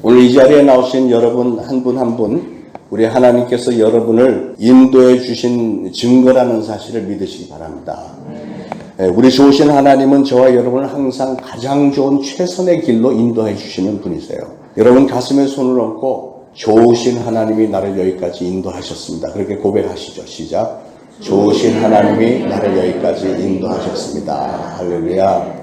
오늘 이 자리에 나오신 여러분 한 분 한 분, 우리 하나님께서 여러분을 인도해 주신 증거라는 사실을 믿으시기 바랍니다. 우리 좋으신 하나님은 저와 여러분을 항상 가장 좋은 최선의 길로 인도해 주시는 분이세요. 여러분 가슴에 손을 얹고 좋으신 하나님이 나를 여기까지 인도하셨습니다. 그렇게 고백하시죠. 시작. 좋으신 하나님이 나를 여기까지 인도하셨습니다. 할렐루야.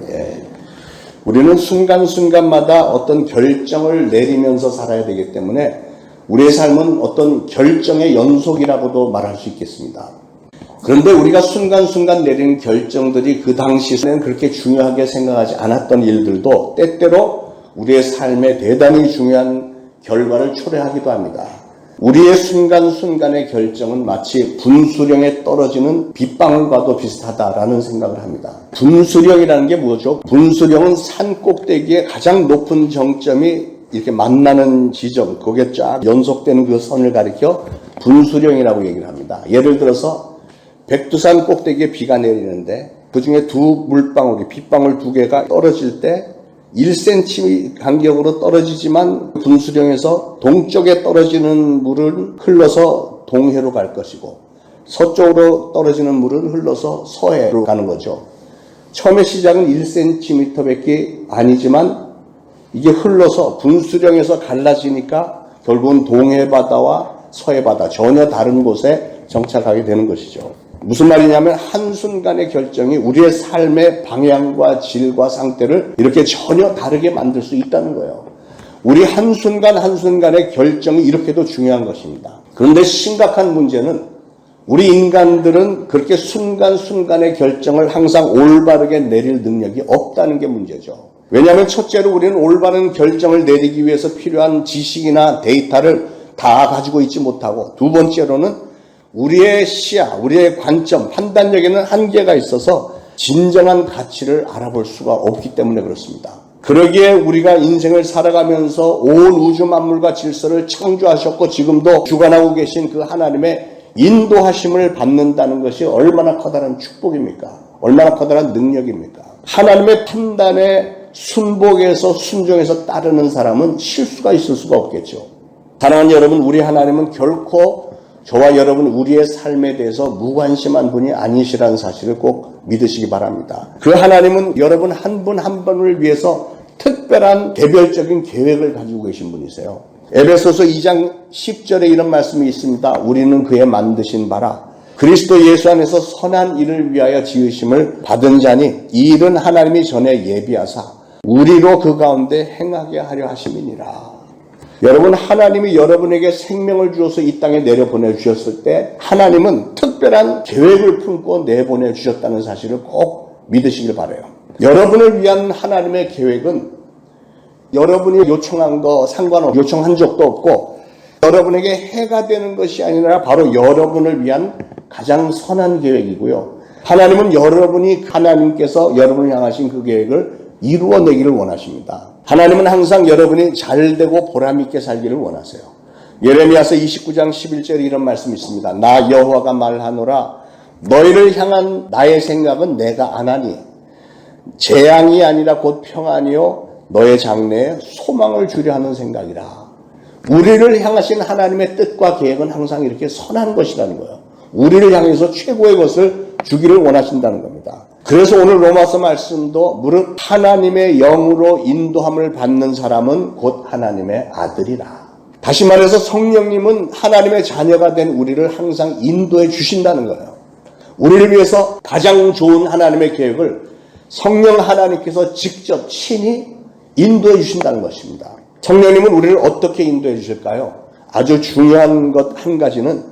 우리는 순간순간마다 어떤 결정을 내리면서 살아야 되기 때문에 우리의 삶은 어떤 결정의 연속이라고도 말할 수 있겠습니다. 그런데 우리가 순간순간 내리는 결정들이 그 당시에는 그렇게 중요하게 생각하지 않았던 일들도 때때로 우리의 삶에 대단히 중요한 결과를 초래하기도 합니다. 우리의 순간순간의 결정은 마치 분수령에 떨어지는 빗방울과도 비슷하다라는 생각을 합니다. 분수령이라는 게 뭐죠? 분수령은 산 꼭대기에 가장 높은 정점이 이렇게 만나는 지점, 거기에 쫙 연속되는 그 선을 가리켜 분수령이라고 얘기를 합니다. 예를 들어서 백두산 꼭대기에 비가 내리는데 그 중에 두 물방울이, 빗방울 두 개가 떨어질 때 1cm 간격으로 떨어지지만 분수령에서 동쪽에 떨어지는 물은 흘러서 동해로 갈 것이고 서쪽으로 떨어지는 물은 흘러서 서해로 가는 거죠. 처음에 시작은 1cm 밖에 아니지만 이게 흘러서 분수령에서 갈라지니까 결국은 동해 바다와 서해 바다 전혀 다른 곳에 정착하게 되는 것이죠. 무슨 말이냐면 한순간의 결정이 우리의 삶의 방향과 질과 상태를 이렇게 전혀 다르게 만들 수 있다는 거예요. 우리 한순간 한순간의 결정이 이렇게도 중요한 것입니다. 그런데 심각한 문제는 우리 인간들은 그렇게 순간순간의 결정을 항상 올바르게 내릴 능력이 없다는 게 문제죠. 왜냐하면 첫째로 우리는 올바른 결정을 내리기 위해서 필요한 지식이나 데이터를 다 가지고 있지 못하고, 두 번째로는 우리의 시야, 우리의 관점, 판단력에는 한계가 있어서 진정한 가치를 알아볼 수가 없기 때문에 그렇습니다. 그러기에 우리가 인생을 살아가면서 온 우주 만물과 질서를 창조하셨고 지금도 주관하고 계신 그 하나님의 인도하심을 받는다는 것이 얼마나 커다란 축복입니까? 얼마나 커다란 능력입니까? 하나님의 판단에 순복해서 순종해서 따르는 사람은 실수가 있을 수가 없겠죠. 사랑하는 여러분, 우리 하나님은 결코 저와 여러분 우리의 삶에 대해서 무관심한 분이 아니시라는 사실을 꼭 믿으시기 바랍니다. 그 하나님은 여러분 한 분 한 분을 위해서 특별한 개별적인 계획을 가지고 계신 분이세요. 에베소서 2장 10절에 이런 말씀이 있습니다. 우리는 그의 만드신 바라 그리스도 예수 안에서 선한 일을 위하여 지으심을 받은 자니 이 일은 하나님이 전에 예비하사 우리로 그 가운데 행하게 하려 하심이니라. 여러분, 하나님이 여러분에게 생명을 주어서 이 땅에 내려보내주셨을 때 하나님은 특별한 계획을 품고 내보내주셨다는 사실을 꼭 믿으시길 바라요. 여러분을 위한 하나님의 계획은 여러분이 요청한 거 상관없고 요청한 적도 없고 여러분에게 해가 되는 것이 아니라 바로 여러분을 위한 가장 선한 계획이고요. 하나님은 하나님께서 여러분을 향하신 그 계획을 이루어내기를 원하십니다. 하나님은 항상 여러분이 잘되고 보람있게 살기를 원하세요. 예레미야서 29장 11절에 이런 말씀이 있습니다. 나 여호와가 말하노라 너희를 향한 나의 생각은 내가 안하니 재앙이 아니라 곧 평안이요 너의 장래에 소망을 주려 하는 생각이라. 우리를 향하신 하나님의 뜻과 계획은 항상 이렇게 선한 것이라는 거예요. 우리를 향해서 최고의 것을 주기를 원하신다는 겁니다. 그래서 오늘 로마서 말씀도 무릇 하나님의 영으로 인도함을 받는 사람은 곧 하나님의 아들이라. 다시 말해서 성령님은 하나님의 자녀가 된 우리를 항상 인도해 주신다는 거예요. 우리를 위해서 가장 좋은 하나님의 계획을 성령 하나님께서 직접 친히 인도해 주신다는 것입니다. 성령님은 우리를 어떻게 인도해 주실까요? 아주 중요한 것 한 가지는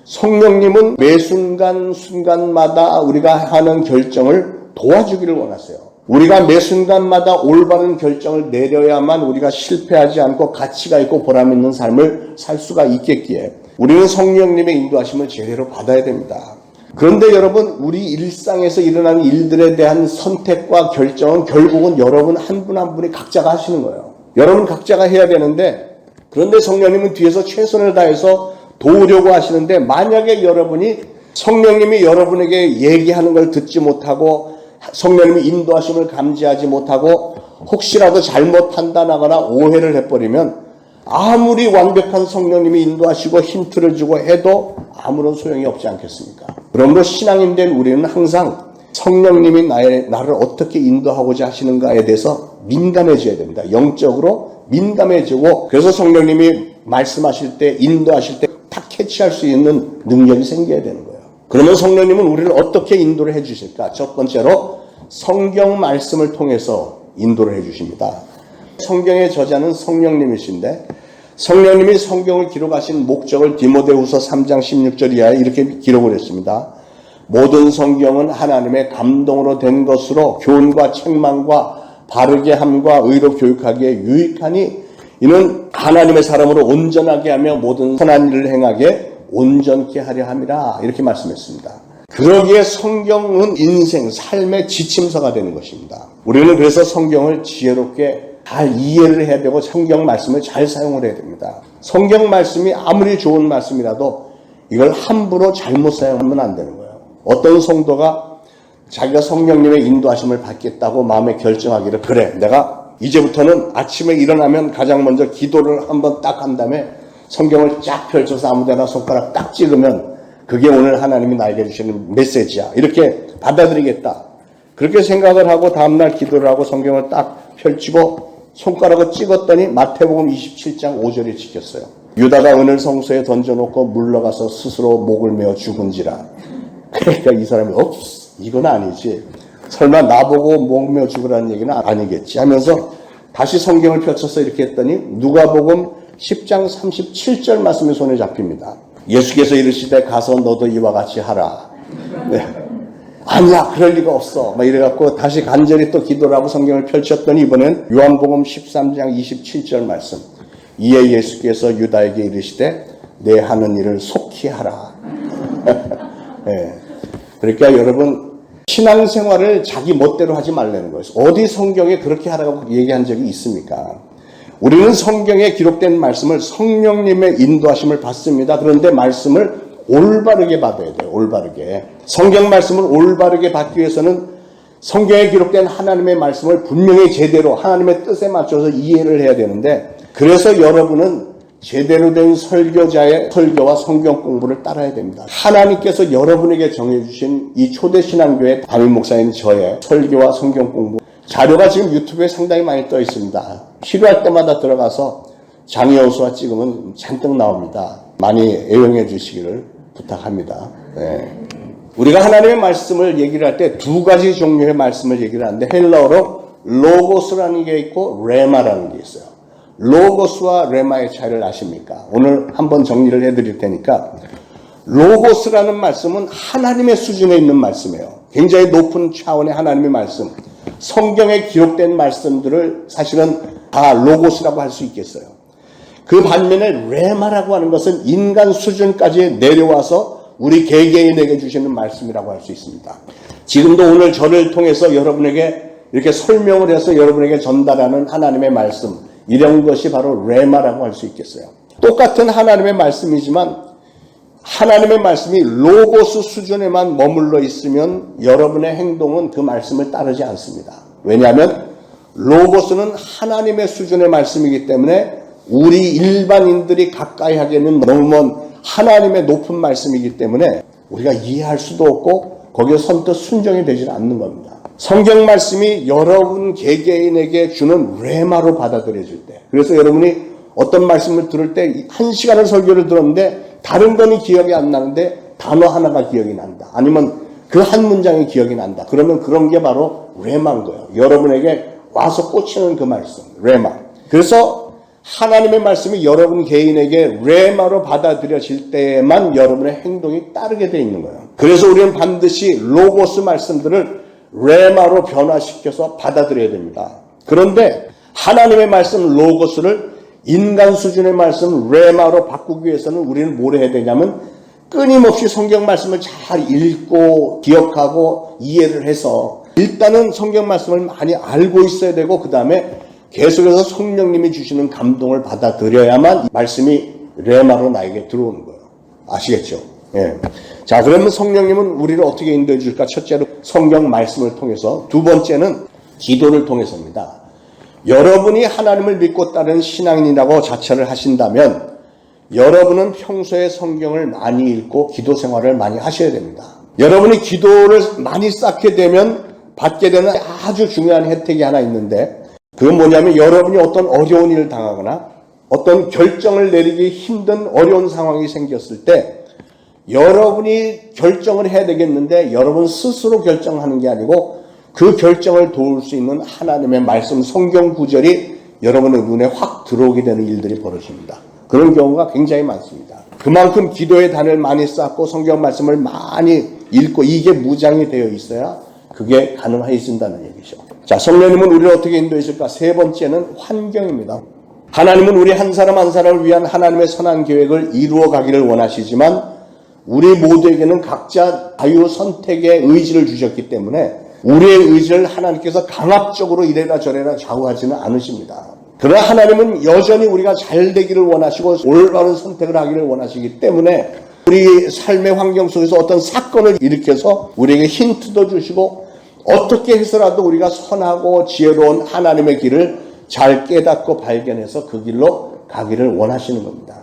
성령님은 매 순간마다 우리가 하는 결정을 도와주기를 원하세요. 우리가 매 순간마다 올바른 결정을 내려야만 우리가 실패하지 않고 가치가 있고 보람 있는 삶을 살 수가 있겠기에 우리는 성령님의 인도하심을 제대로 받아야 됩니다. 그런데 여러분, 우리 일상에서 일어나는 일들에 대한 선택과 결정은 결국은 여러분 한 분 한 분이 각자가 하시는 거예요. 여러분 각자가 해야 되는데, 그런데 성령님은 뒤에서 최선을 다해서 도우려고 하시는데, 만약에 여러분이 성령님이 여러분에게 얘기하는 걸 듣지 못하고 성령님이 인도하심을 감지하지 못하고 혹시라도 잘못 판단하거나 오해를 해버리면 아무리 완벽한 성령님이 인도하시고 힌트를 주고 해도 아무런 소용이 없지 않겠습니까? 그러므로 신앙인 된 우리는 항상 성령님이 나를 어떻게 인도하고자 하시는가에 대해서 민감해져야 됩니다. 영적으로 민감해지고, 그래서 성령님이 말씀하실 때, 인도하실 때 딱 캐치할 수 있는 능력이 생겨야 되는 거예요. 그러면 성령님은 우리를 어떻게 인도를 해 주실까? 첫 번째로 성경 말씀을 통해서 인도를 해 주십니다. 성경의 저자는 성령님이신데, 성령님이 성경을 기록하신 목적을 디모데후서 3장 16절 이하에 이렇게 기록을 했습니다. 모든 성경은 하나님의 감동으로 된 것으로 교훈과 책망과 바르게 함과 의로 교육하기에 유익하니, 이는 하나님의 사람으로 온전하게 하며 모든 선한 일을 행하게 온전케 하려 함이라, 이렇게 말씀했습니다. 그러기에 성경은 인생, 삶의 지침서가 되는 것입니다. 우리는 그래서 성경을 지혜롭게 잘 이해를 해야 되고 성경 말씀을 잘 사용을 해야 됩니다. 성경 말씀이 아무리 좋은 말씀이라도 이걸 함부로 잘못 사용하면 안 되는 거예요. 어떤 성도가 자기가 성령님의 인도하심을 받겠다고 마음에 결정하기를, 그래, 내가 이제부터는 아침에 일어나면 가장 먼저 기도를 한번 딱 한 다음에 성경을 쫙 펼쳐서 아무데나 손가락 딱 찍으면 그게 오늘 하나님이 나에게 주시는 메시지야, 이렇게 받아들이겠다, 그렇게 생각을 하고 다음날 기도를 하고 성경을 딱 펼치고 손가락을 찍었더니 마태복음 27장 5절이 찍혔어요. 유다가 은을 성소에 던져놓고 물러가서 스스로 목을 메어 죽은지라. 그러니까 이 사람이 이건 아니지, 설마 나보고 목 메어 죽으라는 얘기는 아니겠지 하면서 다시 성경을 펼쳐서 이렇게 했더니 누가복음 10장 37절 말씀이 손에 잡힙니다. 예수께서 이르시되 가서 너도 이와 같이 하라. 네. 아니야, 그럴 리가 없어, 막 이래갖고 다시 간절히 또 기도를 하고 성경을 펼쳤더니 이번엔 요한복음 13장 27절 말씀. 이에 예수께서 유다에게 이르시되 내 하는 일을 속히 하라. 네. 그러니까 여러분, 신앙생활을 자기 멋대로 하지 말라는 거예요. 어디 성경에 그렇게 하라고 얘기한 적이 있습니까? 우리는 성경에 기록된 말씀을 성령님의 인도하심을 받습니다. 그런데 말씀을 올바르게 받아야 돼요. 올바르게. 성경 말씀을 올바르게 받기 위해서는 성경에 기록된 하나님의 말씀을 분명히 제대로 하나님의 뜻에 맞춰서 이해를 해야 되는데, 그래서 여러분은 제대로 된 설교자의 설교와 성경 공부를 따라야 됩니다. 하나님께서 여러분에게 정해주신 이 초대신앙교회 담임 목사인 저의 설교와 성경 공부 자료가 지금 유튜브에 상당히 많이 떠 있습니다. 필요할 때마다 들어가서 장여호수아 찍으면 잔뜩 나옵니다. 많이 애용해 주시기를 부탁합니다. 네. 우리가 하나님의 말씀을 얘기를 할 때 두 가지 종류의 말씀을 얘기를 하는데, 헬라어로 로고스라는 게 있고 레마라는 게 있어요. 로고스와 레마의 차이를 아십니까? 오늘 한번 정리를 해드릴 테니까, 로고스라는 말씀은 하나님의 수준에 있는 말씀이에요. 굉장히 높은 차원의 하나님의 말씀, 성경에 기록된 말씀들을 사실은 다 로고스라고 할 수 있겠어요. 그 반면에 레마라고 하는 것은 인간 수준까지 내려와서 우리 개개인에게 주시는 말씀이라고 할 수 있습니다. 지금도 오늘 저를 통해서 여러분에게 이렇게 설명을 해서 여러분에게 전달하는 하나님의 말씀, 이런 것이 바로 레마라고 할 수 있겠어요. 똑같은 하나님의 말씀이지만 하나님의 말씀이 로고스 수준에만 머물러 있으면 여러분의 행동은 그 말씀을 따르지 않습니다. 왜냐하면 로고스는 하나님의 수준의 말씀이기 때문에 우리 일반인들이 가까이 하기에는 너무 먼 하나님의 높은 말씀이기 때문에 우리가 이해할 수도 없고 거기에 선뜻 순종이 되지 않는 겁니다. 성경 말씀이 여러분 개개인에게 주는 레마로 받아들여질 때, 그래서 여러분이 어떤 말씀을 들을 때 1시간을 설교를 들었는데 다른 거는 기억이 안 나는데 단어 하나가 기억이 난다, 아니면 그 한 문장이 기억이 난다, 그러면 그런 게 바로 레마인 거예요. 여러분에게 와서 꽂히는 그 말씀, 레마. 그래서 하나님의 말씀이 여러분 개인에게 레마로 받아들여질 때에만 여러분의 행동이 따르게 되어 있는 거예요. 그래서 우리는 반드시 로고스 말씀들을 레마로 변화시켜서 받아들여야 됩니다. 그런데 하나님의 말씀 로고스를 인간 수준의 말씀 레마로 바꾸기 위해서는 우리는 뭘 해야 되냐면 끊임없이 성경 말씀을 잘 읽고 기억하고 이해를 해서 일단은 성경 말씀을 많이 알고 있어야 되고, 그 다음에 계속해서 성령님이 주시는 감동을 받아들여야만 말씀이 레마로 나에게 들어오는 거예요. 아시겠죠? 예. 자, 그러면 성령님은 우리를 어떻게 인도해 줄까? 첫째로 성경 말씀을 통해서, 두 번째는 기도를 통해서입니다. 여러분이 하나님을 믿고 따르는 신앙인이라고 자처를 하신다면 여러분은 평소에 성경을 많이 읽고 기도 생활을 많이 하셔야 됩니다. 여러분이 기도를 많이 쌓게 되면 받게 되는 아주 중요한 혜택이 하나 있는데, 그건 뭐냐면 여러분이 어떤 어려운 일을 당하거나 어떤 결정을 내리기 힘든 어려운 상황이 생겼을 때 여러분이 결정을 해야 되겠는데 여러분 스스로 결정하는 게 아니고 그 결정을 도울 수 있는 하나님의 말씀, 성경 구절이 여러분의 눈에 확 들어오게 되는 일들이 벌어집니다. 그런 경우가 굉장히 많습니다. 그만큼 기도의 단을 많이 쌓고 성경 말씀을 많이 읽고 이게 무장이 되어 있어야 그게 가능해진다는 얘기죠. 자, 성령님은 우리를 어떻게 인도했을까? 세 번째는 환경입니다. 하나님은 우리 한 사람 한 사람을 위한 하나님의 선한 계획을 이루어 가기를 원하시지만 우리 모두에게는 각자 자유 선택의 의지를 주셨기 때문에 우리의 의지를 하나님께서 강압적으로 이래라 저래라 좌우하지는 않으십니다. 그러나 하나님은 여전히 우리가 잘 되기를 원하시고 올바른 선택을 하기를 원하시기 때문에 우리 삶의 환경 속에서 어떤 사건을 일으켜서 우리에게 힌트도 주시고 어떻게 해서라도 우리가 선하고 지혜로운 하나님의 길을 잘 깨닫고 발견해서 그 길로 가기를 원하시는 겁니다.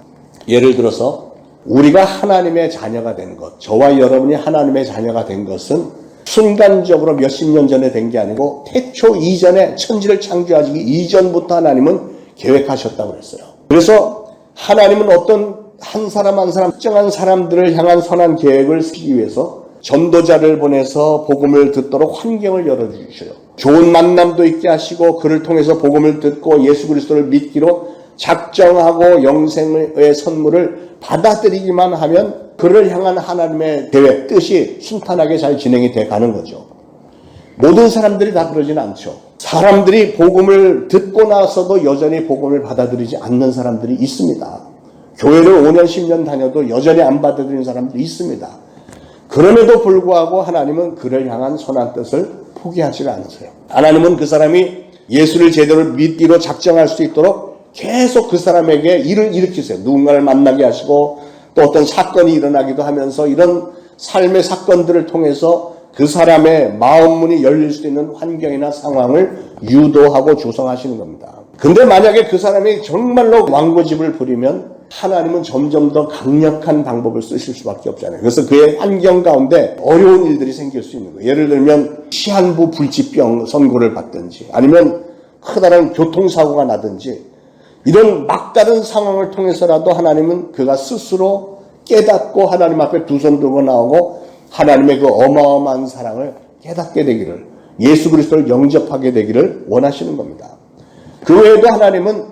예를 들어서 우리가 하나님의 자녀가 된 것, 저와 여러분이 하나님의 자녀가 된 것은 순간적으로 몇십 년 전에 된 게 아니고 태초 이전에 천지를 창조하기 이전부터 하나님은 계획하셨다고 그랬어요. 그래서 하나님은 어떤 한 사람 한 사람 특정한 사람들을 향한 선한 계획을 쓰기 위해서 전도자를 보내서 복음을 듣도록 환경을 열어주셔요. 좋은 만남도 있게 하시고 그를 통해서 복음을 듣고 예수 그리스도를 믿기로 작정하고 영생의 선물을 받아들이기만 하면 그를 향한 하나님의 계획, 뜻이 순탄하게 잘 진행이 돼 가는 거죠. 모든 사람들이 다 그러지는 않죠. 사람들이 복음을 듣고 나서도 여전히 복음을 받아들이지 않는 사람들이 있습니다. 교회를 5년, 10년 다녀도 여전히 안 받아들이는 사람들이 있습니다. 그럼에도 불구하고 하나님은 그를 향한 선한 뜻을 포기하지 않으세요. 하나님은 그 사람이 예수를 제대로 믿기로 작정할 수 있도록 계속 그 사람에게 일을 일으키세요. 누군가를 만나게 하시고 또 어떤 사건이 일어나기도 하면서 이런 삶의 사건들을 통해서 그 사람의 마음문이 열릴 수 있는 환경이나 상황을 유도하고 조성하시는 겁니다. 근데 만약에 그 사람이 정말로 완고집을 부리면 하나님은 점점 더 강력한 방법을 쓰실 수밖에 없잖아요. 그래서 그의 환경 가운데 어려운 일들이 생길 수 있는 거예요. 예를 들면 시한부 불치병 선고를 받든지 아니면 커다란 교통사고가 나든지 이런 막다른 상황을 통해서라도 하나님은 그가 스스로 깨닫고 하나님 앞에 두 손 들고 나오고 하나님의 그 어마어마한 사랑을 깨닫게 되기를, 예수 그리스도를 영접하게 되기를 원하시는 겁니다. 그 외에도 하나님은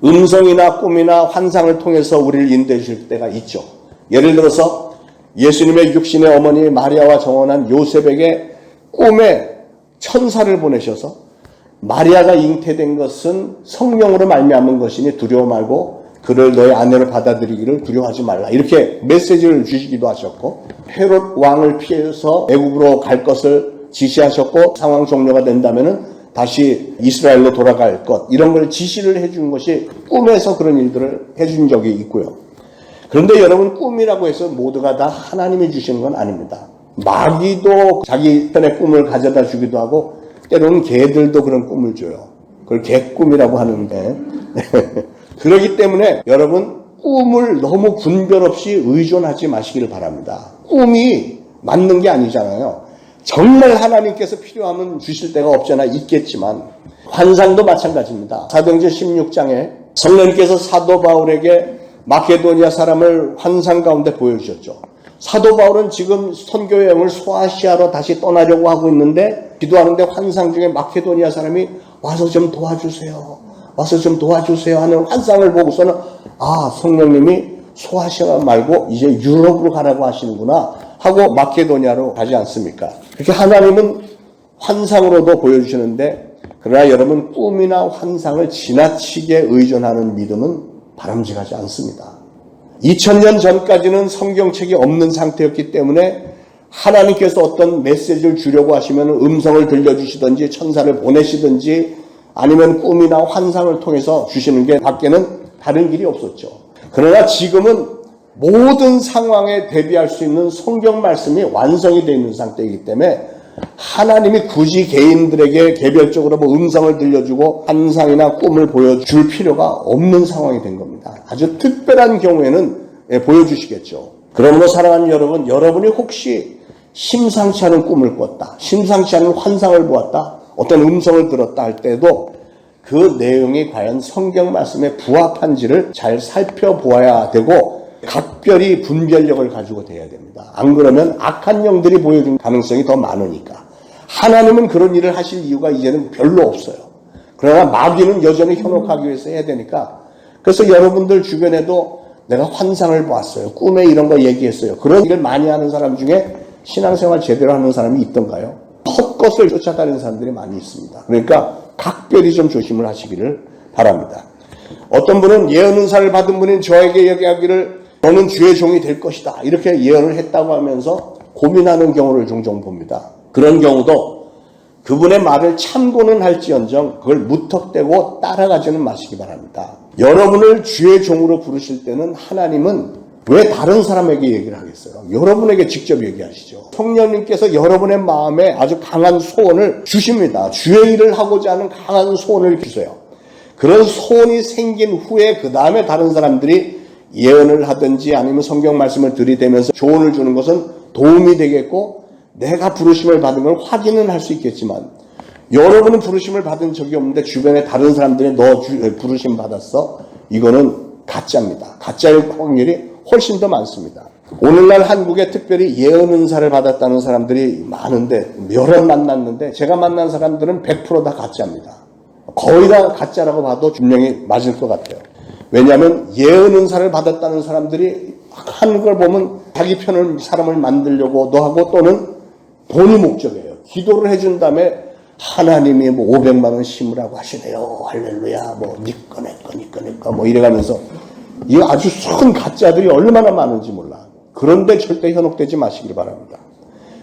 음성이나 꿈이나 환상을 통해서 우리를 인도해 주실 때가 있죠. 예를 들어서 예수님의 육신의 어머니 마리아와 정혼한 요셉에게 꿈에 천사를 보내셔서 마리아가 잉태된 것은 성령으로 말미암은 것이니 두려워 말고 그를 너의 아내로 받아들이기를 두려워하지 말라, 이렇게 메시지를 주시기도 하셨고, 헤롯 왕을 피해서 애국으로 갈 것을 지시하셨고 상황 종료가 된다면은 다시 이스라엘로 돌아갈 것, 이런 걸 지시를 해준 것이 꿈에서 그런 일들을 해준 적이 있고요. 그런데 여러분, 꿈이라고 해서 모두가 다 하나님이 주시는 건 아닙니다. 마귀도 자기 편의 꿈을 가져다 주기도 하고 때로는 개들도 그런 꿈을 줘요. 그걸 개꿈이라고 하는데 그렇기 때문에 여러분, 꿈을 너무 분별 없이 의존하지 마시기를 바랍니다. 꿈이 맞는 게 아니잖아요. 정말 하나님께서 필요하면 주실 때가 없잖아 있겠지만 환상도 마찬가지입니다. 사도행전 16장에 성령님께서 사도 바울에게 마케도니아 사람을 환상 가운데 보여주셨죠. 사도 바울은 지금 선교 여행을 소아시아로 다시 떠나려고 하고 있는데 기도하는데 환상 중에 마케도니아 사람이 와서 좀 도와주세요, 와서 좀 도와주세요 하는 환상을 보고서는 성령님이 소아시아 말고 이제 유럽으로 가라고 하시는구나 하고 마케도니아로 가지 않습니까? 그렇게 하나님은 환상으로도 보여주시는데, 그러나 여러분, 꿈이나 환상을 지나치게 의존하는 믿음은 바람직하지 않습니다. 2000년 전까지는 성경책이 없는 상태였기 때문에 하나님께서 어떤 메시지를 주려고 하시면 음성을 들려주시든지 천사를 보내시든지 아니면 꿈이나 환상을 통해서 주시는 게 밖에는 다른 길이 없었죠. 그러나 지금은 모든 상황에 대비할 수 있는 성경 말씀이 완성이 되어 있는 상태이기 때문에 하나님이 굳이 개인들에게 개별적으로 뭐 음성을 들려주고 환상이나 꿈을 보여줄 필요가 없는 상황이 된 겁니다. 아주 특별한 경우에는 보여주시겠죠. 그러므로 사랑하는 여러분, 여러분이 혹시 심상치 않은 꿈을 꿨다, 심상치 않은 환상을 보았다, 어떤 음성을 들었다 할 때도 그 내용이 과연 성경 말씀에 부합한지를 잘 살펴보아야 되고 각별히 분별력을 가지고 돼야 됩니다. 안 그러면 악한 영들이 보여준 가능성이 더 많으니까. 하나님은 그런 일을 하실 이유가 이제는 별로 없어요. 그러나 마귀는 여전히 현혹하기 위해서 해야 되니까. 그래서 여러분들 주변에도 내가 환상을 보았어요, 꿈에 이런 거 얘기했어요, 그런 일을 많이 하는 사람 중에 신앙생활 제대로 하는 사람이 있던가요? 헛것을 쫓아다니는 사람들이 많이 있습니다. 그러니까 각별히 좀 조심을 하시기를 바랍니다. 어떤 분은 예언 은사를 받은 분인 저에게 얘기하기를 너는 주의 종이 될 것이다, 이렇게 예언을 했다고 하면서 고민하는 경우를 종종 봅니다. 그런 경우도 그분의 말을 참고는 할지언정 그걸 무턱대고 따라가지는 마시기 바랍니다. 여러분을 주의 종으로 부르실 때는 하나님은 왜 다른 사람에게 얘기를 하겠어요? 여러분에게 직접 얘기하시죠. 성령님께서 여러분의 마음에 아주 강한 소원을 주십니다. 주의 일을 하고자 하는 강한 소원을 주세요. 그런 소원이 생긴 후에 그 다음에 다른 사람들이 예언을 하든지 아니면 성경 말씀을 들이대면서 조언을 주는 것은 도움이 되겠고 내가 부르심을 받은 걸 확인은 할 수 있겠지만 여러분은 부르심을 받은 적이 없는데 주변에 다른 사람들이 너 부르심 받았어? 이거는 가짜입니다. 가짜일 확률이 훨씬 더 많습니다. 오늘날 한국에 특별히 예언 은사를 받았다는 사람들이 많은데 여럿 만났는데 제가 만난 사람들은 100% 다 가짜입니다. 거의 다 가짜라고 봐도 분명히 맞을 것 같아요. 왜냐하면 예언 은사를 받았다는 사람들이 하는 걸 보면 자기 편을 사람을 만들려고 하고 또는 돈이 목적이에요. 기도를 해준 다음에 하나님이 뭐 500만 원 심으라고 하시네요, 할렐루야, 뭐 니꺼 내꺼 뭐 이래가면서 이 아주 큰 가짜들이 얼마나 많은지 몰라. 그런데 절대 현혹되지 마시길 바랍니다.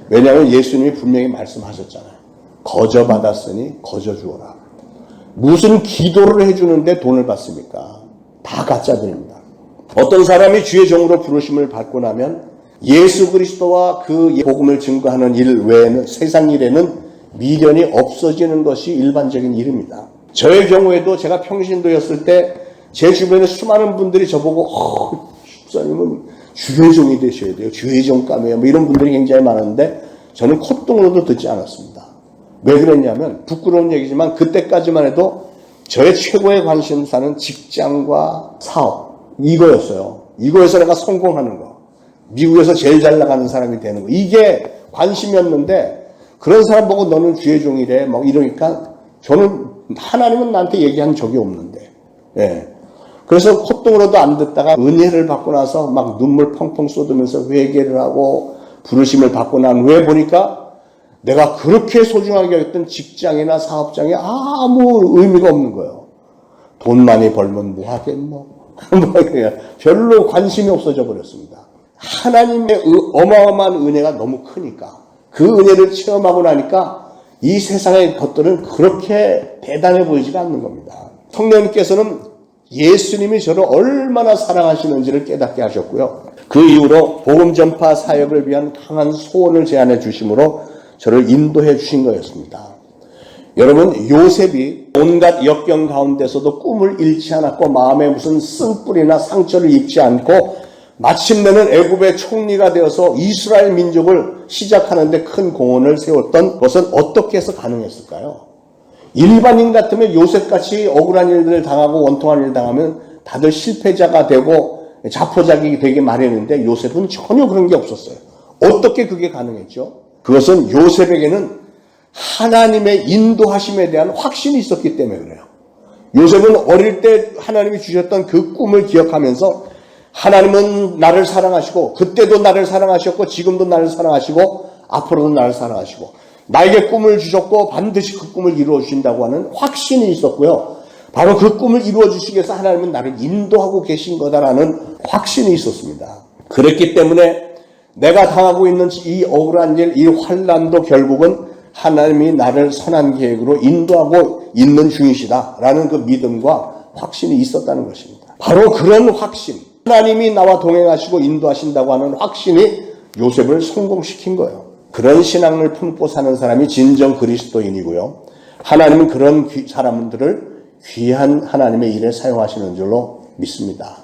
왜냐하면 예수님이 분명히 말씀하셨잖아요. 거저 받았으니 거저 주어라. 무슨 기도를 해주는데 돈을 받습니까? 다 가짜들입니다. 어떤 사람이 주의 종으로 부르심을 받고 나면 예수 그리스도와 그 복음을 증거하는 일 외에는 세상 일에는 미련이 없어지는 것이 일반적인 일입니다. 저의 경우에도 제가 평신도였을 때 제 주변에 수많은 분들이 저보고 집사님은 주의 종이 되셔야 돼요, 주의 종감이에요, 뭐 이런 분들이 굉장히 많았는데 저는 콧등으로도 듣지 않았습니다. 왜 그랬냐면 부끄러운 얘기지만 그때까지만 해도 저의 최고의 관심사는 직장과 사업 이거였어요. 이거에서 내가 성공하는 거, 미국에서 제일 잘 나가는 사람이 되는 거, 이게 관심이었는데 그런 사람 보고 너는 주의 종이래 막 이러니까 저는 하나님은 나한테 얘기한 적이 없는데, 예. 그래서 콧등으로도 안 듣다가 은혜를 받고 나서 막 눈물 펑펑 쏟으면서 회개를 하고 부르심을 받고 난 후에 보니까 내가 그렇게 소중하게 여겼던 직장이나 사업장에 아무 의미가 없는 거예요. 돈 많이 벌면 뭐하겠노? 별로 관심이 없어져 버렸습니다. 하나님의 어마어마한 은혜가 너무 크니까 그 은혜를 체험하고 나니까 이 세상의 것들은 그렇게 대단해 보이지가 않는 겁니다. 성령님께서는 예수님이 저를 얼마나 사랑하시는지를 깨닫게 하셨고요. 그 이후로 복음 전파 사역을 위한 강한 소원을 제안해 주심으로 저를 인도해 주신 거였습니다. 여러분, 요셉이 온갖 역경 가운데서도 꿈을 잃지 않았고 마음에 무슨 쓴뿌리나 상처를 입지 않고 마침내는 애굽의 총리가 되어서 이스라엘 민족을 시작하는 데 큰 공헌을 세웠던 것은 어떻게 해서 가능했을까요? 일반인 같으면 요셉같이 억울한 일들을 당하고 원통한 일을 당하면 다들 실패자가 되고 자포자기가 되게 마련인데 요셉은 전혀 그런 게 없었어요. 어떻게 그게 가능했죠? 그것은 요셉에게는 하나님의 인도하심에 대한 확신이 있었기 때문에 그래요. 요셉은 어릴 때 하나님이 주셨던 그 꿈을 기억하면서 하나님은 나를 사랑하시고 그때도 나를 사랑하셨고 지금도 나를 사랑하시고 앞으로도 나를 사랑하시고 나에게 꿈을 주셨고 반드시 그 꿈을 이루어 주신다고 하는 확신이 있었고요. 바로 그 꿈을 이루어 주시기 위해서 하나님은 나를 인도하고 계신 거다라는 확신이 있었습니다. 그랬기 때문에 내가 당하고 있는 이 억울한 일, 이 환난도 결국은 하나님이 나를 선한 계획으로 인도하고 있는 중이시다라는 그 믿음과 확신이 있었다는 것입니다. 바로 그런 확신, 하나님이 나와 동행하시고 인도하신다고 하는 확신이 요셉을 성공시킨 거예요. 그런 신앙을 품고 사는 사람이 진정 그리스도인이고요. 하나님은 그런 사람들을 귀한 하나님의 일에 사용하시는 줄로 믿습니다.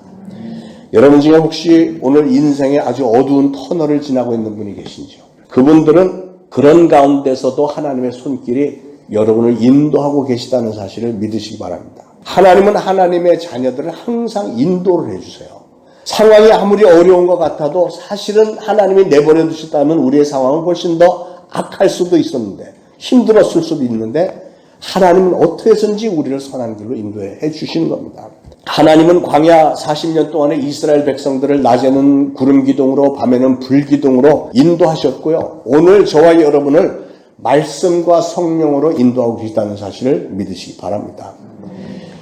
여러분 중에 혹시 오늘 인생에 아주 어두운 터널을 지나고 있는 분이 계신지요? 그분들은 그런 가운데서도 하나님의 손길이 여러분을 인도하고 계시다는 사실을 믿으시기 바랍니다. 하나님은 하나님의 자녀들을 항상 인도를 해주세요. 상황이 아무리 어려운 것 같아도 사실은 하나님이 내버려 두셨다면 우리의 상황은 훨씬 더 악할 수도 있었는데, 힘들었을 수도 있는데, 하나님은 어떻게 해서든지 우리를 선한 길로 인도해 주시는 겁니다. 하나님은 광야 40년 동안에 이스라엘 백성들을 낮에는 구름 기둥으로 밤에는 불 기둥으로 인도하셨고요. 오늘 저와 여러분을 말씀과 성령으로 인도하고 계시다는 사실을 믿으시기 바랍니다.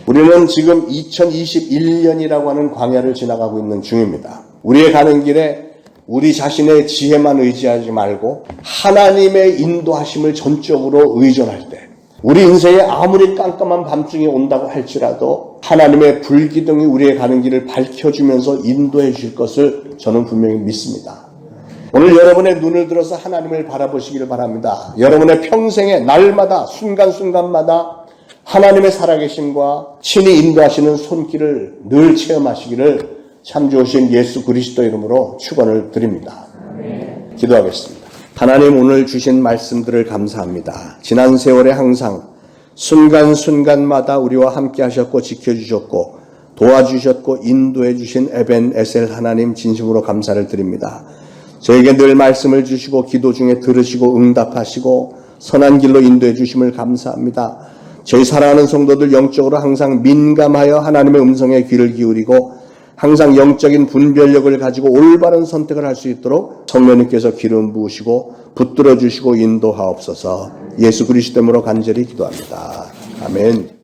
우리는 지금 2021년이라고 하는 광야를 지나가고 있는 중입니다. 우리의 가는 길에 우리 자신의 지혜만 의지하지 말고 하나님의 인도하심을 전적으로 의존할 때, 우리 인생에 아무리 깜깜한 밤중이 온다고 할지라도 하나님의 불기둥이 우리의 가는 길을 밝혀주면서 인도해 주실 것을 저는 분명히 믿습니다. 오늘 여러분의 눈을 들어서 하나님을 바라보시기를 바랍니다. 여러분의 평생에 날마다 순간순간마다 하나님의 살아계심과 친히 인도하시는 손길을 늘 체험하시기를 참 좋으신 예수 그리스도 이름으로 축원을 드립니다. 기도하겠습니다. 하나님, 오늘 주신 말씀들을 감사합니다. 지난 세월에 항상 순간순간마다 우리와 함께 하셨고 지켜주셨고 도와주셨고 인도해 주신 에벤에셀 하나님, 진심으로 감사를 드립니다. 저에게 늘 말씀을 주시고 기도 중에 들으시고 응답하시고 선한 길로 인도해 주심을 감사합니다. 저희 사랑하는 성도들 영적으로 항상 민감하여 하나님의 음성에 귀를 기울이고 항상 영적인 분별력을 가지고 올바른 선택을 할 수 있도록 성령님께서 기름 부으시고 붙들어 주시고 인도하옵소서. 예수 그리스도 이름으로 간절히 기도합니다. 아멘.